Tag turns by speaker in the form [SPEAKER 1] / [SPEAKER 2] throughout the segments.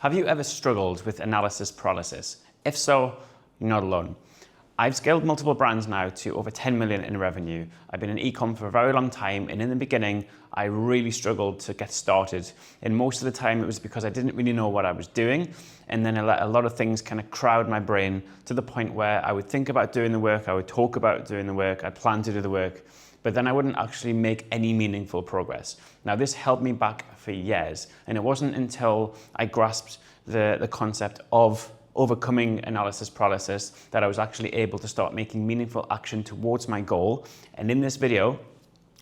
[SPEAKER 1] Have you ever struggled with analysis paralysis? If so, you're not alone. I've scaled multiple brands now to over 10 million in revenue. I've been in e-com for a very long time, and in the beginning, I really struggled to get started. And most of the time, it was because I didn't really know what I was doing, and then a lot of things kind of crowd my brain to the point where I would think about doing the work, I would talk about doing the work, I'd plan to do the work, but then I wouldn't actually make any meaningful progress. Now, this held me back for years, and it wasn't until I grasped the concept of overcoming analysis paralysis that I was actually able to start making meaningful action towards my goal. And in this video,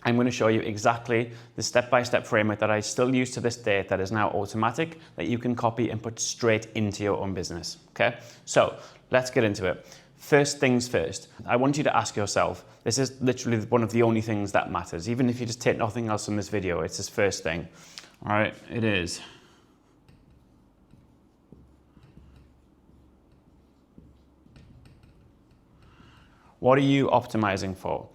[SPEAKER 1] I'm going to show you exactly the step-by-step framework that I still use to this day that is now automatic, that you can copy and put straight into your own business. Okay, so let's get into it. First things first, I want you to ask yourself, this is literally one of the only things that matters. Even if you just take nothing else from this video, it's this first thing. All right, it is. What are you optimizing for?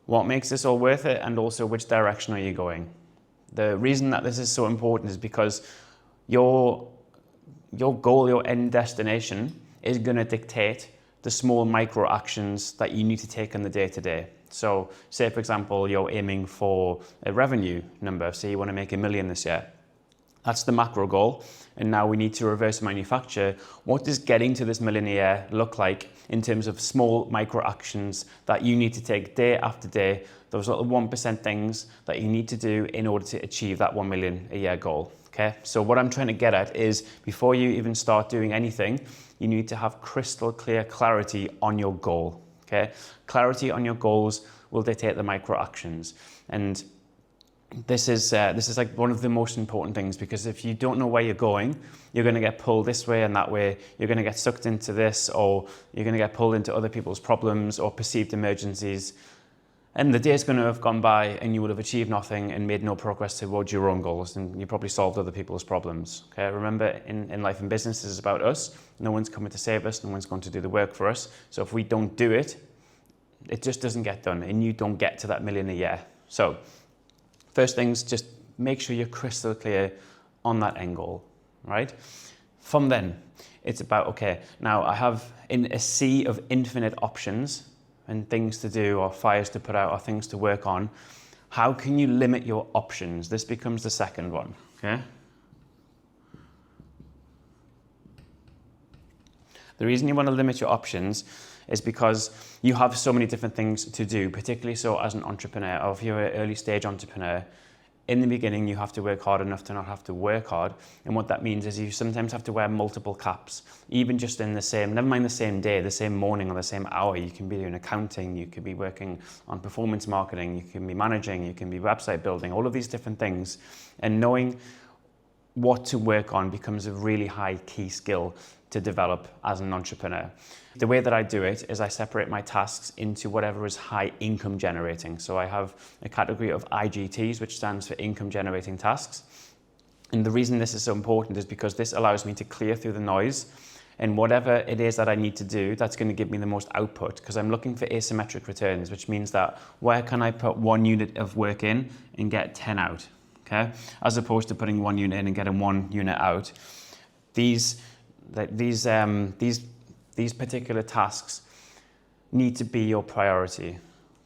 [SPEAKER 1] What makes this all worth it? And also, which direction are you going? The reason that this is so important is because your goal, your end destination is going to dictate the small micro actions that you need to take in the day-to-day. So say, for example, you're aiming for a revenue number. Say you want to make 1 million this year. That's the macro goal. And now we need to reverse manufacture. What does getting to this 1 million a year look like in terms of small micro actions that you need to take day after day, those little 1% things that you need to do in order to achieve that 1 million a year goal? Okay, so what I'm trying to get at is before you even start doing anything, you need to have crystal clear clarity on your goal. Okay, clarity on your goals will dictate the micro actions. And this is like one of the most important things, because if you don't know where you're going, you're going to get pulled this way and that way. You're going to get sucked into this, or you're going to get pulled into other people's problems or perceived emergencies. And the day's going to have gone by and you would have achieved nothing and made no progress towards your own goals, and you probably solved other people's problems. Okay, remember, in life and business, this is about us. No one's coming to save us. No one's going to do the work for us. So if we don't do it, it just doesn't get done, and you don't get to that 1 million a year. So first things, just make sure you're crystal clear on that end goal, right? From then, it's about, okay, now I have in a sea of infinite options and things to do or fires to put out or things to work on. How can you limit your options? This becomes the second one, okay? The reason you want to limit your options is because you have so many different things to do, particularly so as an entrepreneur, or if you're an early stage entrepreneur. In the beginning, you have to work hard enough to not have to work hard. And what that means is you sometimes have to wear multiple caps, even just in the same, never mind the same day, the same morning or the same hour. You can be doing accounting, you could be working on performance marketing, you can be managing, you can be website building, all of these different things. And knowing what to work on becomes a really high key skill to develop as an entrepreneur. The way that I do it is I separate my tasks into whatever is high income generating. So I have a category of IGTs, which stands for income generating tasks. And the reason this is so important is because this allows me to clear through the noise, and whatever it is that I need to do, that's going to give me the most output, because I'm looking for asymmetric returns, which means that where can I put 1 unit of work in and get 10 out, okay? As opposed to putting 1 unit in and getting 1 unit out. These particular tasks need to be your priority,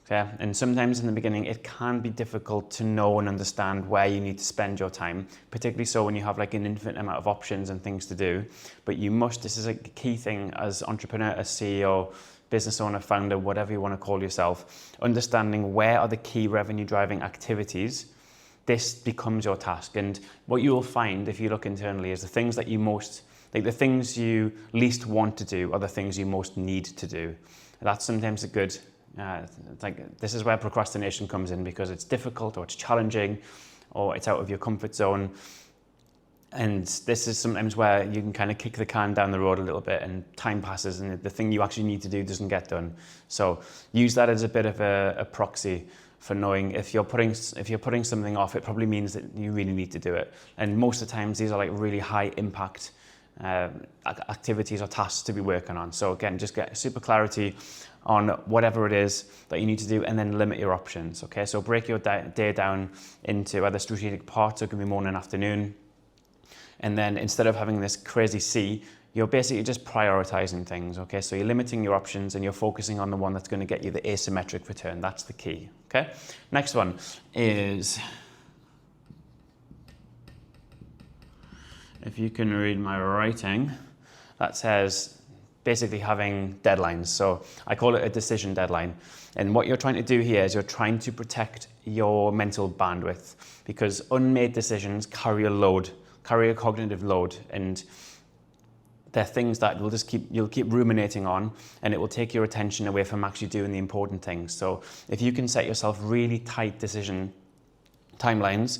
[SPEAKER 1] okay? And sometimes in the beginning, it can be difficult to know and understand where you need to spend your time, particularly so when you have like an infinite amount of options and things to do. But you must, this is a key thing as entrepreneur, as CEO, business owner, founder, whatever you want to call yourself, understanding where are the key revenue driving activities. This becomes your task. And what you will find if you look internally is the things that you most, like the things you least want to do are the things you most need to do. That's sometimes a good, this is where procrastination comes in, because it's difficult or it's challenging or it's out of your comfort zone. And this is sometimes where you can kind of kick the can down the road a little bit and time passes and the thing you actually need to do doesn't get done. So use that as a bit of a proxy for knowing if you're putting something off, it probably means that you really need to do it. And most of the times these are like really high impact activities or tasks to be working on. So again, just get super clarity on whatever it is that you need to do, and then limit your options. Okay, so break your day down into either strategic parts, or it can be morning and afternoon, And then instead of having this crazy C, you're basically just prioritizing things, okay? So you're limiting your options and you're focusing on the one that's going to get you the asymmetric return. That's the key, okay? Next one is, if you can read my writing, that says basically having deadlines. So I call it a decision deadline. And what you're trying to do here is you're trying to protect your mental bandwidth, because unmade decisions carry a load, carry a cognitive load, and they're things that you'll keep ruminating on, and it will take your attention away from actually doing the important things. So if you can set yourself really tight decision timelines,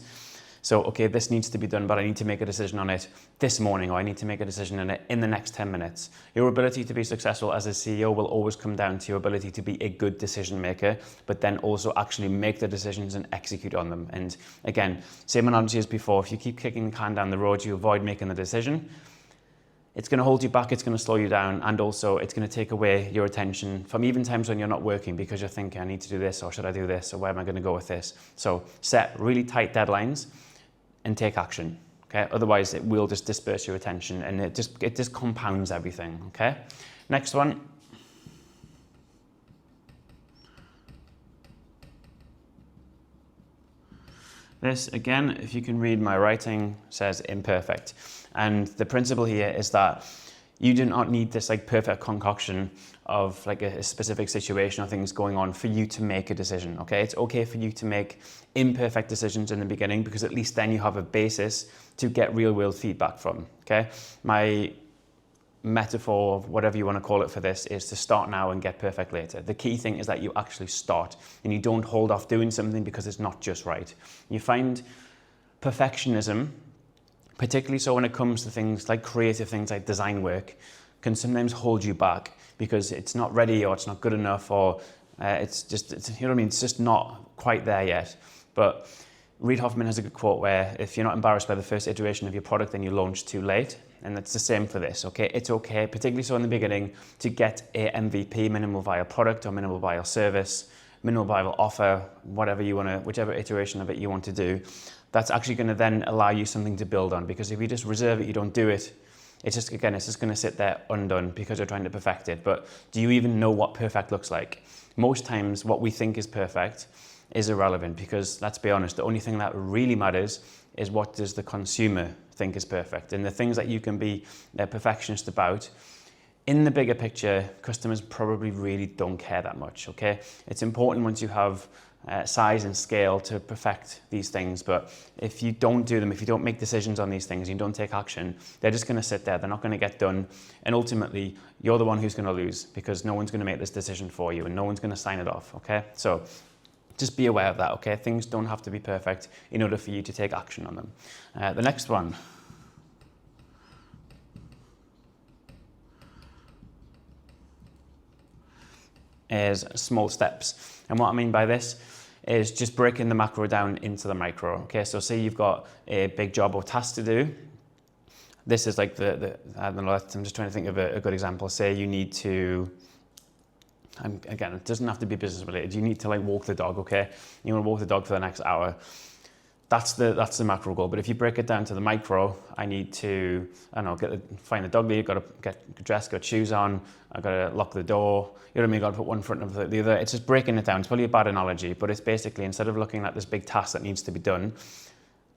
[SPEAKER 1] so, okay, this needs to be done, but I need to make a decision on it this morning, or I need to make a decision on it in the next 10 minutes. Your ability to be successful as a CEO will always come down to your ability to be a good decision maker, but then also actually make the decisions and execute on them. And again, same analogy as before, if you keep kicking the can down the road, you avoid making the decision, it's going to hold you back, it's going to slow you down, and also it's going to take away your attention from even times when you're not working, because you're thinking, I need to do this, or should I do this, or where am I going to go with this? So set really tight deadlines and take action, okay? Otherwise it will just disperse your attention, and it just compounds everything, okay? Next one. This, again, if you can read my writing, says imperfect. And the principle here is that you do not need this like perfect concoction of like a specific situation or things going on for you to make a decision, okay? It's okay for you to make imperfect decisions in the beginning, because at least then you have a basis to get real world feedback from, okay? My metaphor, whatever you want to call it for this, is to start now and get perfect later. The key thing is that you actually start, and you don't hold off doing something because it's not just right. You find perfectionism, particularly so when it comes to things like creative things like design work, can sometimes hold you back because it's not ready, or it's not good enough, or it's you know what I mean, it's just not quite there yet. But Reid Hoffman has a good quote where, if you're not embarrassed by the first iteration of your product, then you launch too late. And that's the same for this, okay? It's okay, particularly so in the beginning, to get a MVP, minimal viable product, or minimal viable service, minimal viable offer, whatever you want to, whichever iteration of it you want to do. That's actually going to then allow you something to build on, because if you just reserve it, you don't do it, it's just going to sit there undone because you're trying to perfect it. But do you even know what perfect looks like? Most times what we think is perfect is irrelevant, because let's be honest, the only thing that really matters is what does the consumer think is perfect. And the things that you can be a perfectionist about, in the bigger picture, customers probably really don't care that much, okay? It's important once you have size and scale to perfect these things, but if you don't do them, if you don't make decisions on these things, you don't take action, they're just going to sit there, they're not going to get done, and ultimately you're the one who's going to lose, because no one's going to make this decision for you and no one's going to sign it off, okay? So just be aware of that, okay? Things don't have to be perfect in order for you to take action on them. The next one. Is small steps. And what I mean by this is just breaking the macro down into the micro. Okay, so say you've got a big job or task to do. This is like I don't know, I'm just trying to think of a good example. Say you need to, again, it doesn't have to be business related. You need to like walk the dog, okay? You want to walk the dog for the next hour. That's the macro goal. But if you break it down to the micro, I need to, I don't know, find the dog lead, got to get dressed, got shoes on, I got to lock the door, you know what I mean, got to put one in front of the other. It's just breaking it down. It's probably a bad analogy, but it's basically, instead of looking at this big task that needs to be done,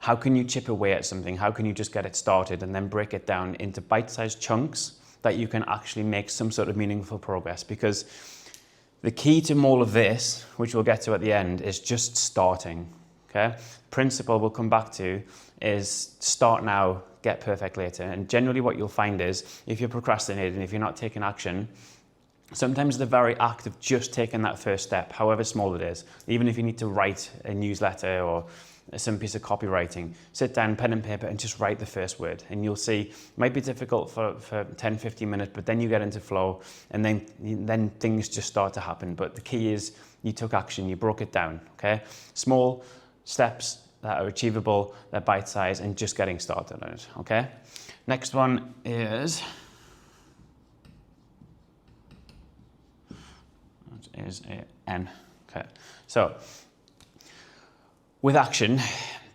[SPEAKER 1] how can you chip away at something? How can you just get it started and then break it down into bite-sized chunks that you can actually make some sort of meaningful progress? Because the key to all of this, which we'll get to at the end, is just starting. Okay? Principle we'll come back to is start now, get perfect later. And generally what you'll find is, if you're procrastinating, if you're not taking action, sometimes the very act of just taking that first step, however small it is, even if you need to write a newsletter or some piece of copywriting, sit down, pen and paper, and just write the first word. And you'll see, it might be difficult for 10, 15 minutes, but then you get into flow, and then things just start to happen. But the key is you took action, you broke it down, okay? Small steps that are achievable, they're bite-sized, and just getting started on it, okay? Next one is an N, okay? So, with action,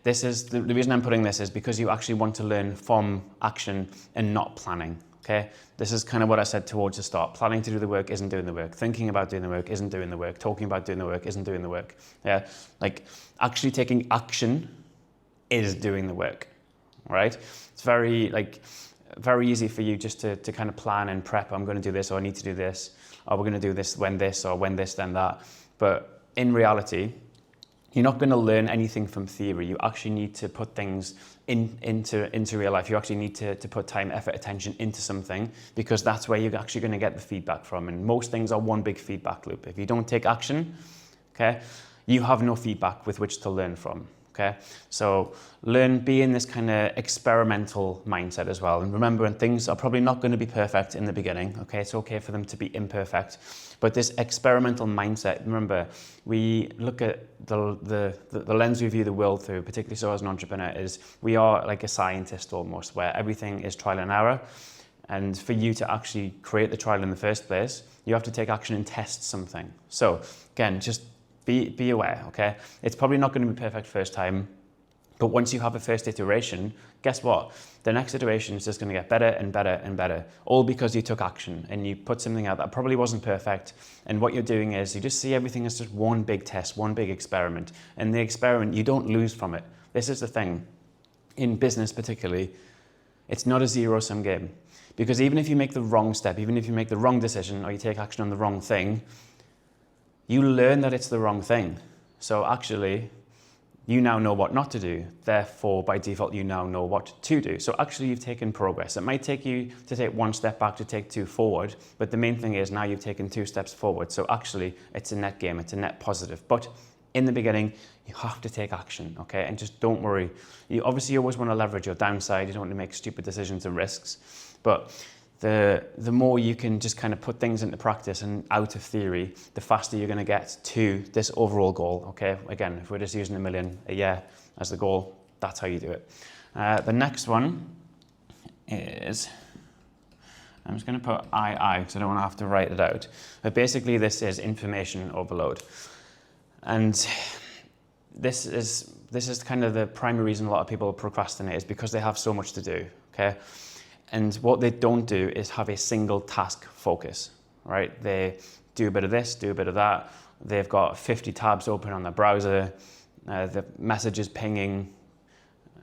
[SPEAKER 1] this is the reason I'm putting this is because you actually want to learn from action and not planning. Okay, this is kind of what I said towards the start. Planning to do the work isn't doing the work. Thinking about doing the work isn't doing the work. Talking about doing the work isn't doing the work. Yeah, like actually taking action is doing the work, right? It's very easy for you just to kind of plan and prep. I'm going to do this, or I need to do this, or we're going to do this, or when this, then that. But in reality, you're not going to learn anything from theory. You actually need to put things into real life. You actually need to put time, effort, attention into something, because that's where you're actually going to get the feedback from. And most things are one big feedback loop. If you don't take action, okay, you have no feedback with which to learn from. Okay, so be in this kind of experimental mindset as well. And remember, when things are probably not going to be perfect in the beginning, okay, it's okay for them to be imperfect. But this experimental mindset, remember, we look at the lens we view the world through, particularly so as an entrepreneur, is we are like a scientist almost, where everything is trial and error. And for you to actually create the trial in the first place, you have to take action and test something. So again, just be aware, okay? It's probably not going to be perfect first time, but once you have a first iteration, guess what? The next iteration is just going to get better and better and better, all because you took action and you put something out that probably wasn't perfect. And what you're doing is you just see everything as just one big test, one big experiment. And the experiment, you don't lose from it. This is the thing. In business particularly, it's not a zero-sum game. Because even if you make the wrong step, even if you make the wrong decision, or you take action on the wrong thing, you learn that it's the wrong thing. So actually, you now know what not to do. Therefore, by default, you now know what to do. So actually, you've taken progress. It might take you to take one step back to take two forward, but the main thing is now you've taken two steps forward. So actually, it's a net gain, it's a net positive. But in the beginning, you have to take action, okay? And just don't worry. You always want to leverage your downside. You don't want to make stupid decisions and risks. But the more you can just kind of put things into practice and out of theory, the faster you're going to get to this overall goal, okay? Again, if we're just using $1 million a year as the goal, that's how you do it. The next one is, I'm just going to put II because I don't want to have to write it out. But basically this is information overload. And this is kind of the primary reason a lot of people procrastinate, is because they have so much to do, okay? And what they don't do is have a single task focus, right? They do a bit of this, do a bit of that. They've got 50 tabs open on their browser. The messages pinging,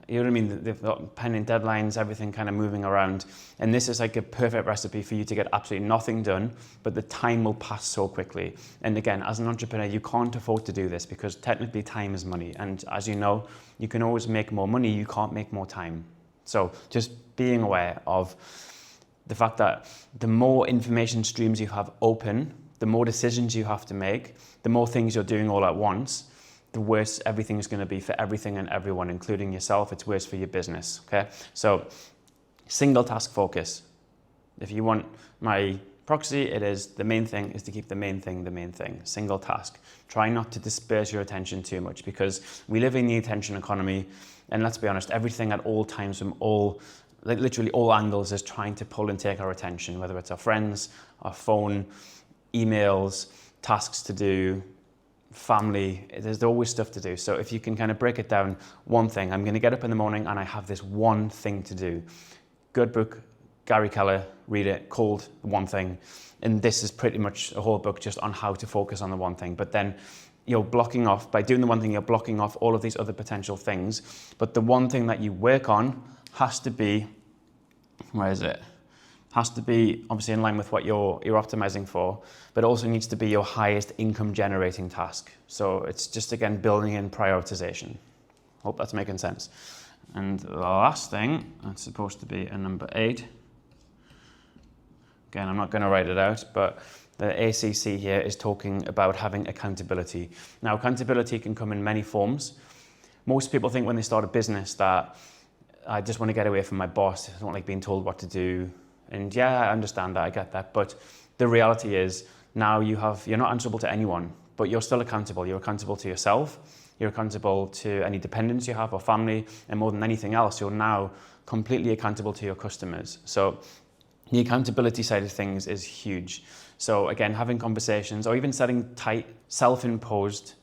[SPEAKER 1] you know what I mean? They've got pending deadlines, everything kind of moving around. And this is like a perfect recipe for you to get absolutely nothing done, but the time will pass so quickly. And again, as an entrepreneur, you can't afford to do this because technically time is money. And as you know, you can always make more money, you can't make more time. So just being aware of the fact that the more information streams you have open, the more decisions you have to make, the more things you're doing all at once, the worse everything's going to be for everything and everyone, including yourself. It's worse for your business, okay? So single task focus. If you want my proxy, it is the main thing is to keep the main thing, single task. Try not to disperse your attention too much, because we live in the attention economy. And let's be honest, everything at all times from literally all angles is trying to pull and take our attention, whether it's our friends, our phone, emails, tasks to do, family, there's always stuff to do. So if you can kind of break it down, one thing, I'm going to get up in the morning and I have this one thing to do. Good book, Gary Keller, read it, called The One Thing. And this is pretty much a whole book just on how to focus on the one thing. But then you're blocking off, by doing the one thing, you're blocking off all of these other potential things. But the one thing that you work on has to be, where is it? Has to be obviously in line with what you're optimizing for, but also needs to be your highest income generating task. So it's just, again, building in prioritization. Hope that's making sense. And the last thing, that's supposed to be a number 8. Again, I'm not going to write it out, but the ACC here is talking about having accountability. Now, accountability can come in many forms. Most people think when they start a business that I just want to get away from my boss. I don't like being told what to do. And yeah, I understand that, I get that. But the reality is now you're not answerable to anyone, but you're still accountable. You're accountable to yourself. You're accountable to any dependents you have or family. And more than anything else, you're now completely accountable to your customers. So the accountability side of things is huge. So again, having conversations or even setting tight, self-imposed,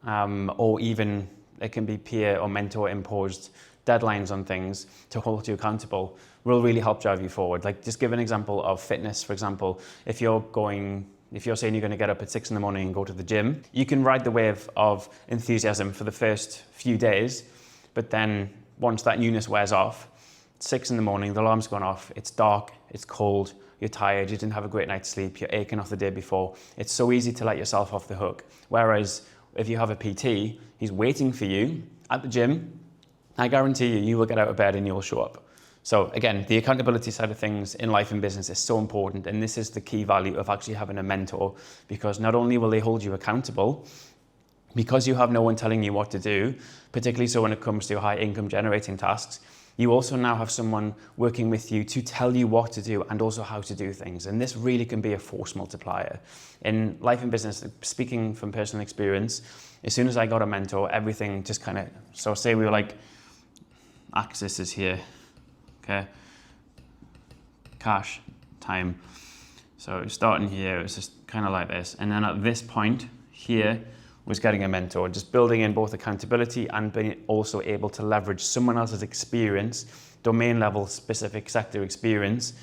[SPEAKER 1] or even it can be peer or mentor imposed deadlines on things to hold you accountable, will really help drive you forward. Like, just give an example of fitness, for example. If you're saying you're going to get up at 6 in the morning and go to the gym, you can ride the wave of enthusiasm for the first few days, but then once that newness wears off, 6 in the morning, the alarm's gone off, it's dark, it's cold, you're tired, you didn't have a great night's sleep, you're aching off the day before. It's so easy to let yourself off the hook. Whereas if you have a PT, he's waiting for you at the gym. I guarantee you will get out of bed and you'll show up. So again, the accountability side of things in life and business is so important, and this is the key value of actually having a mentor, because not only will they hold you accountable, because you have no one telling you what to do, particularly so when it comes to high income generating tasks, you also now have someone working with you to tell you what to do and also how to do things. And this really can be a force multiplier. In life and business, speaking from personal experience, as soon as I got a mentor, everything just kind of, so say we were like, axis is here, okay? Cash, time. So starting here, it was just kind of like this. And then at this point here was getting a mentor, just building in both accountability and being also able to leverage someone else's experience, domain level specific sector experience,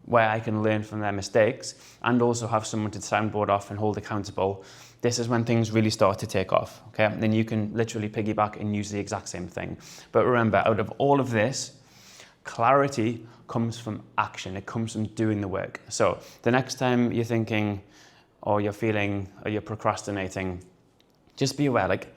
[SPEAKER 1] where I can learn from their mistakes and also have someone to soundboard off and hold accountable. This is when things really start to take off, okay? And then you can literally piggyback and use the exact same thing. But remember, out of all of this, clarity comes from action. It comes from doing the work. So the next time you're thinking, or you're feeling, or you're procrastinating, just be aware, like,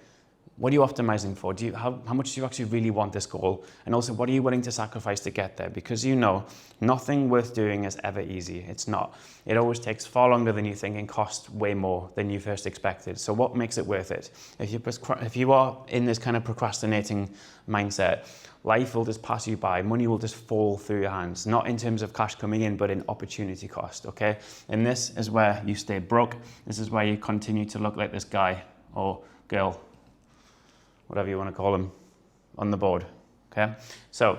[SPEAKER 1] what are you optimizing for? How much do you actually really want this goal? And also, what are you willing to sacrifice to get there? Because you know, nothing worth doing is ever easy. It's not. It always takes far longer than you think and costs way more than you first expected. So what makes it worth it? If you are in this kind of procrastinating mindset, life will just pass you by. Money will just fall through your hands, not in terms of cash coming in, but in opportunity cost, okay? And this is where you stay broke. This is where you continue to look like this guy or girl, whatever you want to call them, on the board, okay? So,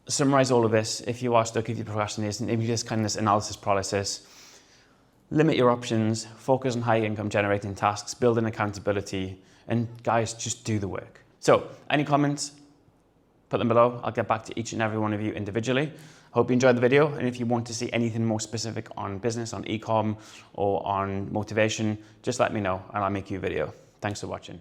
[SPEAKER 1] summarize all of this. If you are stuck, if you're procrastinating, if you just kind of this analysis paralysis, limit your options, focus on high income generating tasks, build an accountability, and guys, just do the work. So, any comments, put them below. I'll get back to each and every one of you individually. Hope you enjoyed the video, and if you want to see anything more specific on business, on e-com, or on motivation, just let me know and I'll make you a video. Thanks for watching.